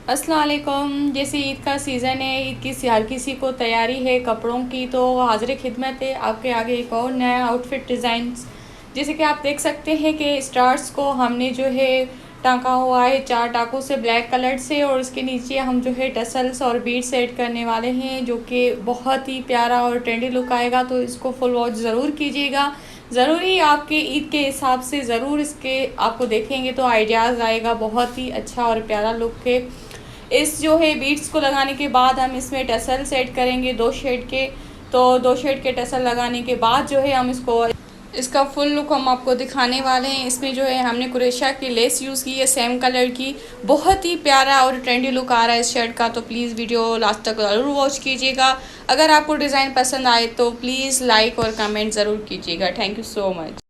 अस्सलाम वालेकुम। जैसे ईद का सीज़न है, ईद की हर किसी को तैयारी है कपड़ों की, तो हाज़िर खिदमत है आपके आगे एक और नया आउटफिट डिज़ाइन। जैसे कि आप देख सकते हैं कि स्टार्स को हमने जो है टाँका हुआ है 4 टाँकों से ब्लैक कलर से, और उसके नीचे हम जो है टसल्स और बीड्स ऐड करने वाले हैं, जो कि बहुत ही प्यारा और ट्रेंडी लुक आएगा। तो इसको फुल वॉच ज़रूर कीजिएगा। ज़रूरी आपके ईद के हिसाब से ज़रूर इसके आपको देखेंगे तो आइडियाज़ आएगा। बहुत ही अच्छा और प्यारा लुक है। इस जो है बीड्स को लगाने के बाद हम इसमें टसल सेट करेंगे 2 शेड के। तो 2 शेड के टसल लगाने के बाद जो है हम इसका फुल लुक हम आपको दिखाने वाले हैं। इसमें जो है हमने कुरेशा की लेस यूज़ की है सेम कलर की। बहुत ही प्यारा और ट्रेंडी लुक आ रहा है इस शर्ट का। तो प्लीज़ वीडियो लास्ट तक ज़रूर वॉच कीजिएगा। अगर आपको डिज़ाइन पसंद आए तो प्लीज़ लाइक और कमेंट ज़रूर कीजिएगा। Thank you so much.